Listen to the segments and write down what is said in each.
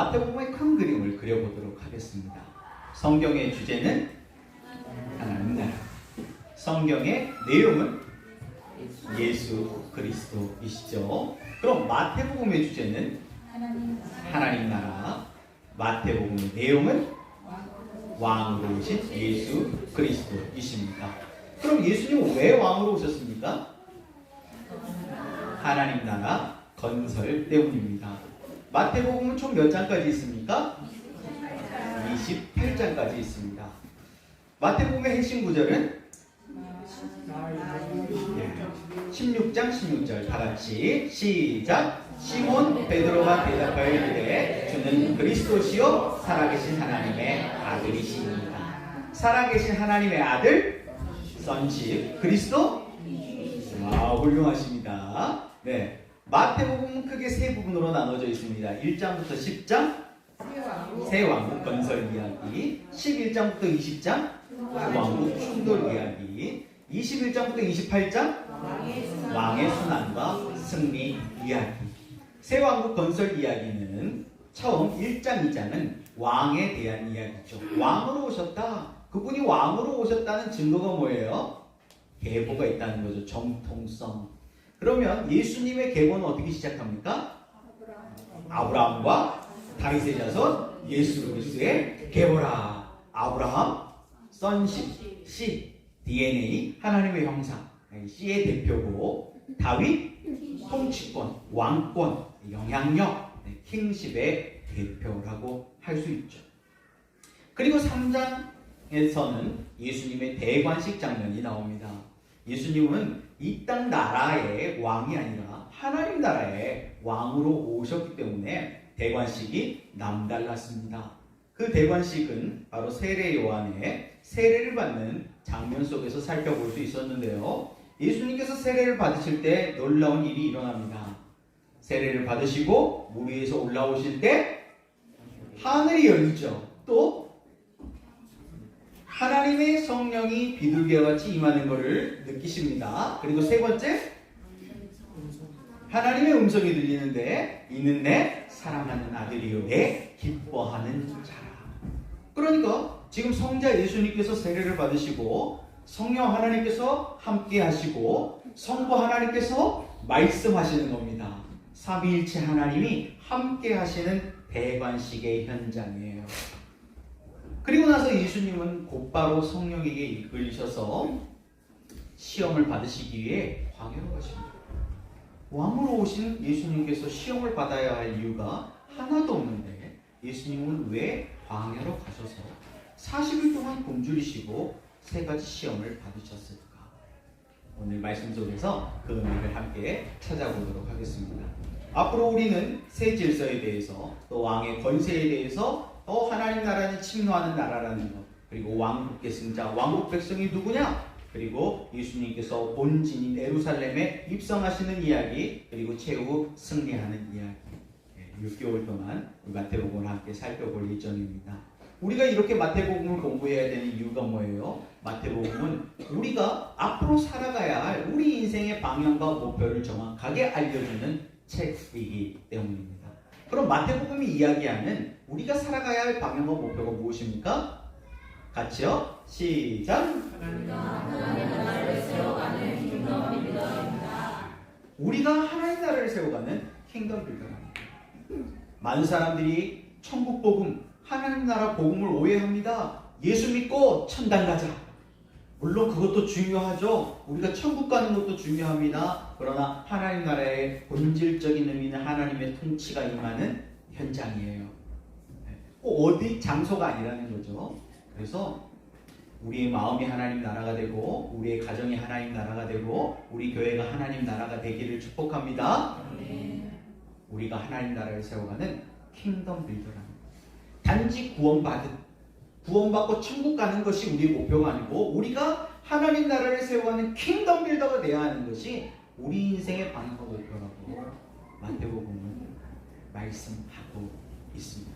마태복음의 큰 그림을 그려보도록 하겠습니다. 성경의 주제는 하나님 나라. 성경의 내용은 예수 그리스도이시죠. 그럼 마태복음의 주제는 하나님 나라. 마태복음의 내용은 왕으로 오신 예수 그리스도이십니다. 그럼 예수님은 왜 왕으로 오셨습니까? 하나님 나라 건설 때문입니다. 마태복음은 총 몇 장까지 있습니까? 28장까지 있습니다. 마태복음의 핵심 구절은 16장 16절 다 같이 시작. 시몬 베드로가 대답하여 이르되 주는 그리스도시요 살아계신 하나님의 아들이시니라. 살아계신 하나님의 아들 선지 그리스도. 훌륭하십니다. 네, 마태복음은 크게 세 부분으로 나눠져 있습니다. 1장부터 10장 새 왕국 건설 이야기, 11장부터 20장 왕국 충돌 이야기, 21장부터 28장 왕의 순환과 승리 이야기. 새 왕국 건설 이야기는 처음 1장 2장은 왕에 대한 이야기죠. 왕으로 오셨다. 그분이 왕으로 오셨다는 증거가 뭐예요? 계보가 있다는 거죠. 정통성. 그러면 예수님의 계보는 어떻게 시작합니까? 아브라함과 다윗의 자손 예수 그리스도의 계보라. 아브라함 선식, 씨, DNA 하나님의 형상, 씨의 대표고, 다윗 통치권, 왕권, 영향력, 킹십의 대표라고 할 수 있죠. 그리고 3장에서는 예수님의 대관식 장면이 나옵니다. 예수님은 이 땅 나라의 왕이 아니라 하나님 나라의 왕으로 오셨기 때문에 대관식이 남달랐습니다. 그 대관식은 바로 세례 요한의 세례를 받는 장면 속에서 살펴볼 수 있었는데요. 예수님께서 세례를 받으실 때 놀라운 일이 일어납니다. 세례를 받으시고 물 위에서 올라오실 때 하늘이 열리죠. 또 하나님의 성령이 비둘기와 같이 임하는 것을 느끼십니다. 그리고 세 번째, 하나님의 음성이 들리는데 이는 내 사랑하는 아들이요 내 기뻐하는 자라. 그러니까 지금 성자 예수님께서 세례를 받으시고 성령 하나님께서 함께 하시고 성부 하나님께서 말씀하시는 겁니다. 삼위일체 하나님이 함께 하시는 대관식의 현장이에요. 그리고 나서 예수님은 곧바로 성령에게 이끌리셔서 시험을 받으시기 위해 광야로 가십니다. 왕으로 오신 예수님께서 시험을 받아야 할 이유가 하나도 없는데 예수님은 왜 광야로 가셔서 40일 동안 굶주리시고 세 가지 시험을 받으셨을까? 오늘 말씀 속에서 그 의미를 함께 찾아보도록 하겠습니다. 앞으로 우리는 새 질서에 대해서, 또 왕의 권세에 대해서, 또 하나님 나라는 침노하는 나라라는 것, 그리고 왕국의 승자, 왕국 백성이 누구냐? 그리고 예수님께서 본진인 예루살렘에 입성하시는 이야기, 그리고 최후 승리하는 이야기, 6개월 동안 마태복음을 함께 살펴볼 예정입니다. 우리가 이렇게 마태복음을 공부해야 되는 이유가 뭐예요? 마태복음은 우리가 앞으로 살아가야 할 우리 인생의 방향과 목표를 정확하게 알려주는 책이기 때문입니다. 그럼 마태복음이 이야기하는 우리가 살아가야 할 방향과 목표가 무엇입니까? 같이요. 시작. 우리가 하나님 나라를 세워가는 킹덤 빌더입니다. 많은 사람들이 천국 복음, 하나님 나라 복음을 오해합니다. 예수 믿고 천당 가자. 물론 그것도 중요하죠. 우리가 천국 가는 것도 중요합니다. 그러나 하나님 나라의 본질적인 의미는 하나님의 통치가 임하는 현장이에요. 꼭 어디 장소가 아니라는 거죠. 그래서 우리의 마음이 하나님 나라가 되고 우리의 가정이 하나님 나라가 되고 우리 교회가 하나님 나라가 되기를 축복합니다. 우리가 하나님 나라를 세워가는 킹덤 빌더랍니다. 단지 구원받고 천국 가는 것이 우리의 목표가 아니고 우리가 하나님 나라를 세워가는 킹덤 빌더가 되어야 하는 것이 우리 인생의 방향과 목표라고 마태복음은 말씀하고 있습니다.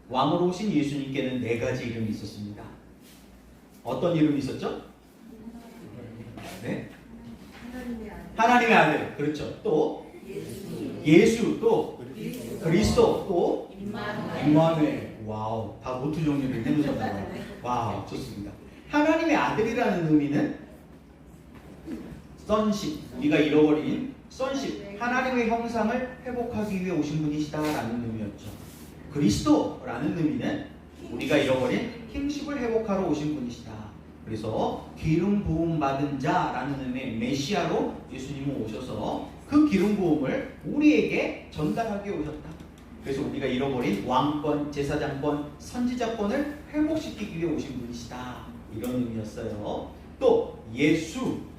왕으로 오신 예수님께는 4가지 이름이 있었습니다. 어떤 이름이 있었죠? 네? 하나님의 아들. 그렇죠. 또 예수, 또 그리스도 또 임마누엘. 임마누엘. 와우, 다 노트 정리를 해놓으셨나봐요. 와우, 좋습니다. 하나님의 아들이라는 의미는 sonship, 우리가 잃어버린 sonship, 하나님의 형상을 회복하기 위해 오신 분이시다라는 의미였죠. 그리스도라는 의미는 우리가 잃어버린 킹십을 회복하러 오신 분이시다. 그래서 기름 부음 받은 자라는 의미의 메시아로 예수님은 오셔서 그 기름 부음을 우리에게 전달하기 위해 오셨다. 그래서 우리가 잃어버린 왕권, 제사장권, 선지자권을 회복시키기 위해 오신 분이시다. 이런 의미였어요. 또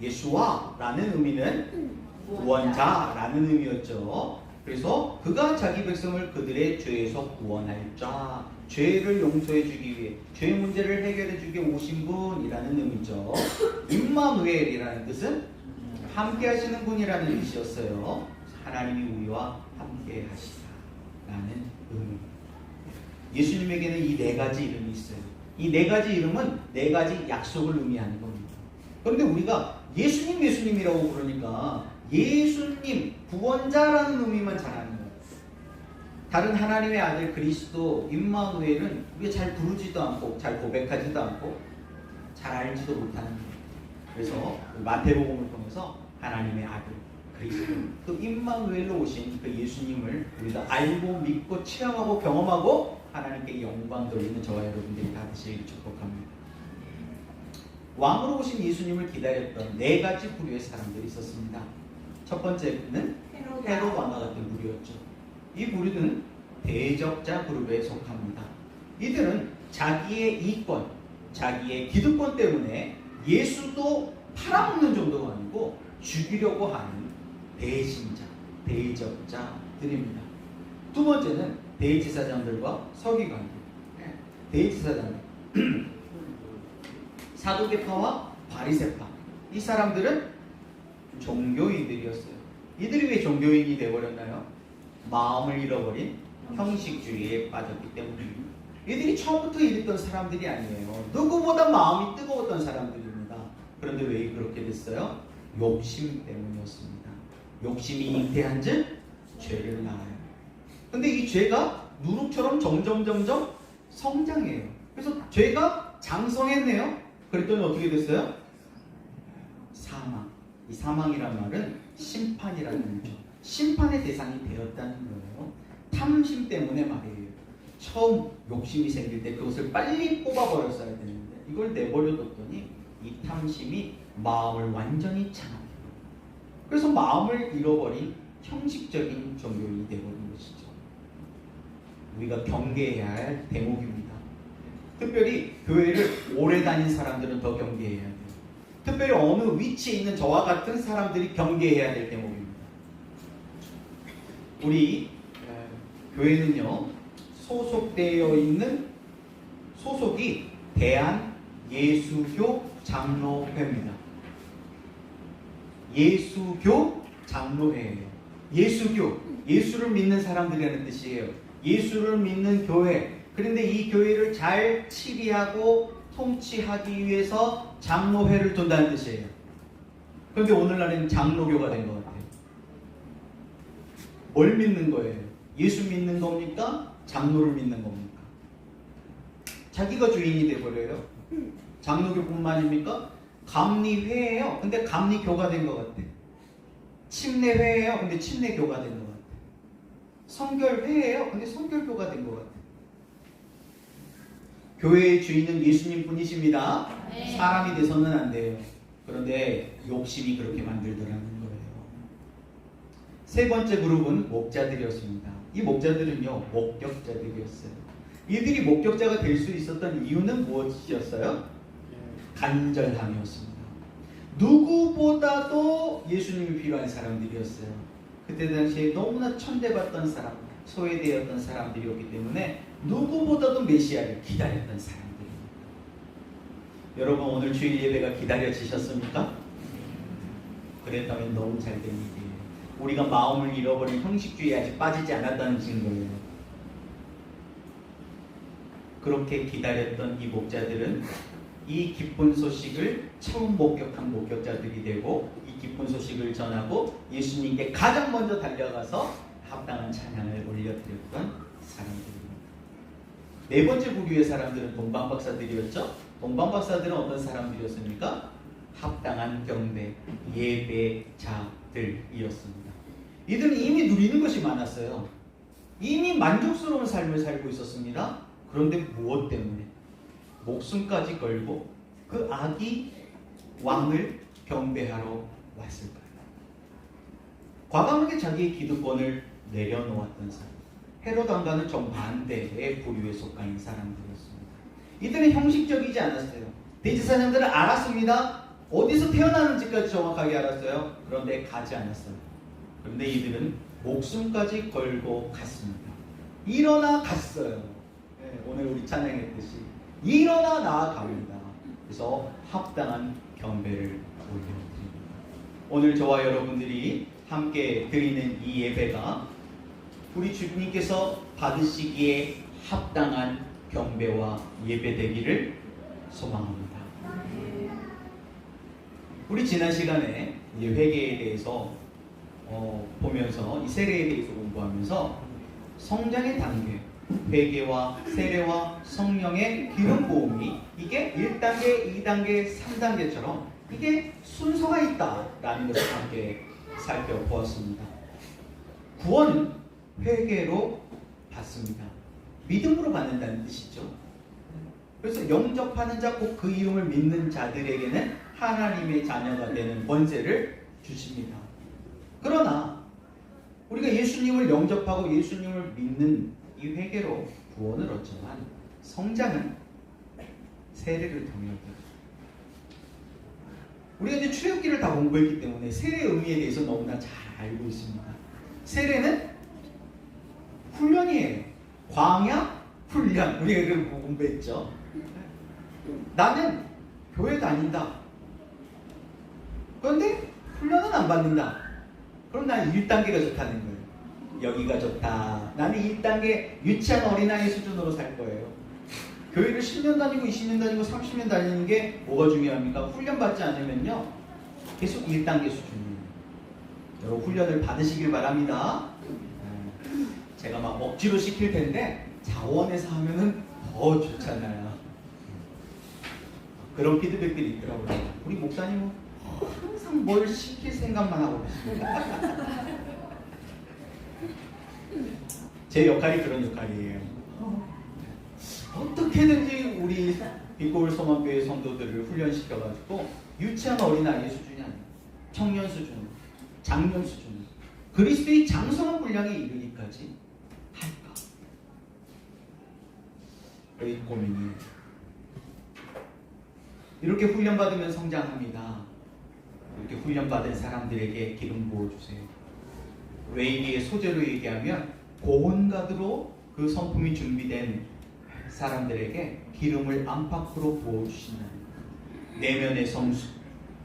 예수와라는 의미는 구원자라는 의미였죠. 그래서 그가 자기 백성을 그들의 죄에서 구원할 자, 죄를 용서해 주기 위해 죄 문제를 해결해 주기 위해 오신 분이라는 의미죠. 임마누엘이라는 뜻은 함께 하시는 분이라는 뜻이었어요. 하나님이 우리와 함께 하시다라는 의미. 예수님에게는 이 네 가지 이름이 있어요. 이 네 가지 이름은 네 가지 약속을 의미하는 겁니다. 그런데 우리가 예수님이라고 부르니까 예수님, 구원자라는 의미만 잘 아는 거예요. 다른 하나님의 아들 그리스도, 임마누엘은 우리가 잘 부르지도 않고 잘 고백하지도 않고 잘 알지도 못하는 거예요. 그래서 마태복음을 통해서 하나님의 아들 그리스도, 또 임마누엘로 오신 그 예수님을 우리가 알고 믿고 체험하고 경험하고 하나님께 영광 돌리는 저와 여러분들이 다 되시기를 축복합니다. 왕으로 오신 예수님을 기다렸던 네 가지 부류의 사람들이 있었습니다. 첫 번째는 헤롯 왕과 같은 부류였죠. 이 부류는 대적자 그룹에 속합니다. 이들은 자기의 이권, 자기의 기득권 때문에 예수도 팔아먹는 정도가 아니고 죽이려고 하는 배신자, 대적자들입니다. 두 번째는 대제사장들과 서기관들. 대제사장들, 사두개파와 바리새파. 이 사람들은 종교인들이었어요. 이들이 왜 종교인이 되어버렸나요? 마음을 잃어버린 형식주의에 빠졌기 때문입니다. 이들이 처음부터 이랬던 사람들이 아니에요. 누구보다 마음이 뜨거웠던 사람들입니다. 그런데 왜 그렇게 됐어요? 욕심 때문이었습니다. 욕심이 잉태한 즉 죄를 낳아요. 근데 이 죄가 누룩처럼 점점 성장해요. 그래서 죄가 장성했네요. 그랬더니 어떻게 됐어요? 사망. 이 사망이란 말은 심판이라는 의미죠. 심판의 대상이 되었다는 거예요. 탐심 때문에 말이에요. 처음 욕심이 생길 때 그것을 빨리 뽑아버렸어야 되는데 이걸 내버려뒀더니 이 탐심이 마음을 완전히 장악해요. 그래서 마음을 잃어버린 형식적인 종교인이 되어버린 것이죠. 우리가 경계해야 할 대목입니다. 특별히 교회를 오래 다닌 사람들은 더 경계해야 돼요. 특별히 어느 위치에 있는 저와 같은 사람들이 경계해야 될 대목입니다. 우리 교회는요, 소속되어 있는 소속이 대한예수교 장로회입니다. 예수교 장로회예요. 예수교, 예수를 믿는 사람들이라는 뜻이에요. 예수를 믿는 교회. 그런데 이 교회를 잘 치리하고 통치하기 위해서 장로회를 둔다는 뜻이에요. 그런데 오늘날에는 장로교가 된 것 같아요. 뭘 믿는 거예요? 예수 믿는 겁니까? 장로를 믿는 겁니까? 자기가 주인이 돼버려요. 장로교뿐만입니까? 감리회예요. 근데 감리교가 된 것 같아요. 침례회예요. 근데 침례교가 된 것 같아요. 성결회예요. 근데 성결교가 된 것 같아요. 교회의 주인은 예수님 뿐이십니다. 네. 사람이 돼서는 안 돼요. 그런데 욕심이 그렇게 만들더라는 거예요. 세 번째 그룹은 목자들이었습니다. 이 목자들은요, 목격자들이었어요. 이들이 목격자가 될 수 있었던 이유는 무엇이었어요? 간절함이었습니다. 누구보다도 예수님이 필요한 사람들이었어요. 그때 당시에 너무나 천대받던 사람, 소외되었던 사람들이었기 때문에 누구보다도 메시아를 기다렸던 사람들입니다. 여러분, 오늘 주일 예배가 기다려지셨습니까? 그랬다면 너무 잘된 일이에요. 우리가 마음을 잃어버린 형식주의에 아직 빠지지 않았다는 증거예요. 그렇게 기다렸던 이 목자들은 이 기쁜 소식을 처음 목격한 목격자들이 되고, 이 기쁜 소식을 전하고 예수님께 가장 먼저 달려가서 합당한 찬양을 올려드렸던 사람들입니다. 네 번째 부류의 사람들은 동방박사들이었죠. 동방박사들은 어떤 사람들이었습니까? 합당한 경배, 예배자들이었습니다. 이들은 이미 누리는 것이 많았어요. 이미 만족스러운 삶을 살고 있었습니다. 그런데 무엇 때문에? 목숨까지 걸고 그 악이 왕을 경배하러 왔을까요? 과감하게 자기의 기득권을 내려놓았던 사람, 헤롯 왕과는 정반대의 부류에 속한 사람들이었습니다. 이들은 형식적이지 않았어요. 대제사장들은 알았습니다. 어디서 태어나는지까지 정확하게 알았어요. 그런데 가지 않았어요. 그런데 이들은 목숨까지 걸고 갔습니다. 일어나 갔어요. 네, 오늘 우리 찬양했듯이 일어나 나아갑니다. 그래서 합당한 경배를 올려드립니다. 오늘 저와 여러분들이 함께 드리는 이 예배가 우리 주님께서 받으시기에 합당한 경배와 예배되기를 소망합니다. 우리 지난 시간에 이제 회개에 대해서 보면서 이 세례에 대해서 공부하면서 성장의 단계, 회개와 세례와 성령의 기름 부음이 이게 1단계, 2단계, 3단계처럼 이게 순서가 있다라는 것을 함께 살펴보았습니다. 구원은 회개로 받습니다. 믿음으로 받는다는 뜻이죠. 그래서 영접하는 자, 꼭 그 이름을 믿는 자들에게는 하나님의 자녀가 되는 권세를 주십니다. 그러나 우리가 예수님을 영접하고 예수님을 믿는 이 회개로 구원을 얻지만 성장은 세례를 통해서 우리가 이제 출애굽기를 다 공부했기 때문에 세례의 의미에 대해서 너무나 잘 알고 있습니다. 세례는 훈련이에요. 광야 훈련. 우리가 이걸 공부했죠. 나는 교회 다닌다. 그런데 훈련은 안 받는다. 그럼 나는 1단계가 좋다는 거예요. 여기가 좋다. 나는 1단계 유치한 어린아이 수준으로 살 거예요. 교회를 10년 다니고 20년 다니고 30년 다니는 게 뭐가 중요합니까? 훈련받지 않으면요 계속 1단계 수준이에요. 여러분 훈련을 받으시길 바랍니다. 제가 막 억지로 시킬 텐데 자원에서 하면은 더 좋잖아요. 그런 피드백들이 있더라고요. 우리 목사님은 항상 뭘 시킬 생각만 하고 계십니다. 제 역할이 그런 역할이에요. 어떻게든지 우리 빛고울 소망교회 성도들을 훈련시켜가지고 유치한 어린아이 수준이 아니고 청년 수준, 장년 수준, 그리스도의 장성한 분량에 이르기까지 할까? 이 고민이에요. 이렇게 훈련받으면 성장합니다. 이렇게 훈련받은 사람들에게 기름 부어주세요. 웨이리의 소재로 얘기하면 고온가드로 그 성품이 준비된 사람들에게 기름을 안팎으로 부어주신다는 거예요. 내면의 성숙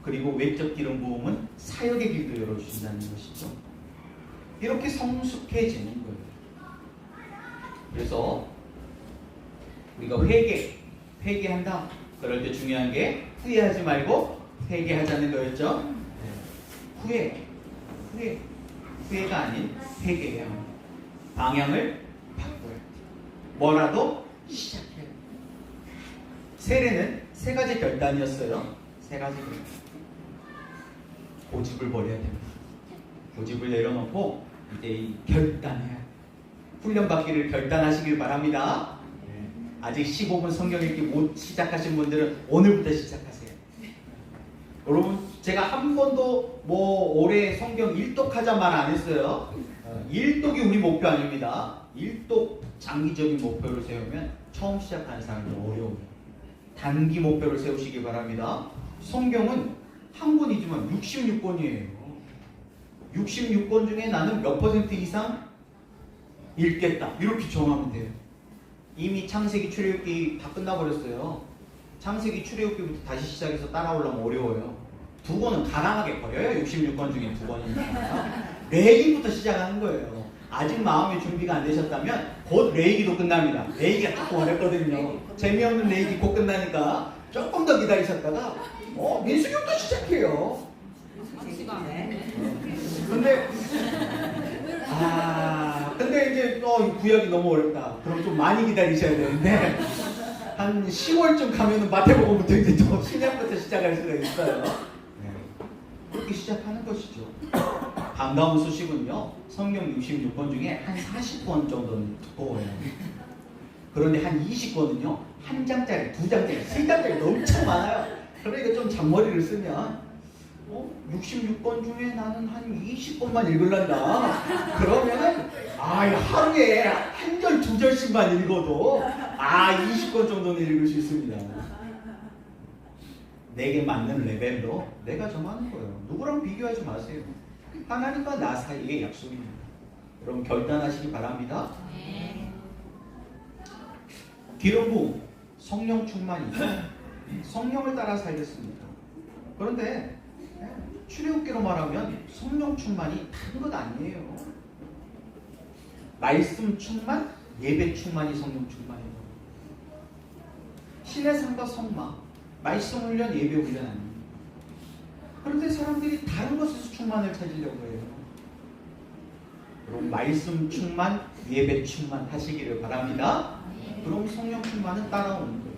그리고 외적 기름 부음은 사역의 길도 열어주신다는 것이죠. 이렇게 성숙해지는 거예요. 그래서 우리가 회개한다. 그럴 때 중요한 게 후회하지 말고 회개하자는 거였죠. 후회가 아닌 회개해야 합니다. 방향을 바꿔야 돼요. 뭐라도 시작해야 돼요. 세례는 세 가지 결단이었어요. 세 가지 결단. 고집을 버려야 됩니다. 고집을 내려놓고 이제 결단해야 돼요. 훈련받기를 결단하시길 바랍니다. 아직 15분 성경 읽기 못 시작하신 분들은 오늘부터 시작하세요. 여러분 제가 한 번도 올해 성경 일독하자 말 안 했어요. 일독이 우리 목표 아닙니다. 일독 장기적인 목표를 세우면 처음 시작하는 사람이 어려워요. 단기 목표를 세우시기 바랍니다. 성경은 한 권이지만 66권이에요. 66권 중에 나는 몇 % 이상 읽겠다. 이렇게 정하면 돼요. 이미 창세기 출애굽기 다 끝나버렸어요. 창세기 출애굽기부터 다시 시작해서 따라오려면 어려워요. 2권은 가랑하게 버려요. 66권 중에 2권이니까. 레이기부터 시작하는 거예요. 아직 마음의 준비가 안 되셨다면 곧 레이기도 끝납니다. 레이기가 딱 어렵거든요. 재미없는 레이기 곧 끝나니까 조금 더 기다리셨다가 민수기부터 시작해요. 근데 근데 이제 구약이 너무 어렵다. 그럼 좀 많이 기다리셔야 되는데 한 10월쯤 가면은 마태복음부터 이제 또 신약부터 시작할 수가 있어요. 네. 그렇게 시작하는 것이죠. 반가운 소식은요. 성경 66권 중에 한 40권 정도는 두꺼워요. 그런데 한 20권은요. 한 장짜리, 두 장짜리, 세 장짜리 엄청 많아요. 그러니까 좀 잔머리를 쓰면 66권 중에 나는 한 20권만 읽을란다. 그러면은 하루에 한 절, 두 절씩만 읽어도 20권 정도는 읽을 수 있습니다. 내게 맞는 레벨로 내가 정하는 거예요. 누구랑 비교하지 마세요. 하나님과 나 사이의 약속입니다. 여러분 결단하시기 바랍니다. 기름 부음, 성령 충만이죠. 성령을 따라 살겠습니다. 그런데 출애굽기로 말하면 성령 충만이 다른 것 아니에요. 말씀 충만, 예배 충만이 성령 충만이에요. 신의 삶과 성막, 말씀 훈련, 예배 훈련 아닙니다. 그런데 사람들이 다른 것에서 충만을 찾으려고 해요. 그럼 말씀 충만, 예배 충만 하시기를 바랍니다. 그럼 성령 충만은 따라오는 거예요.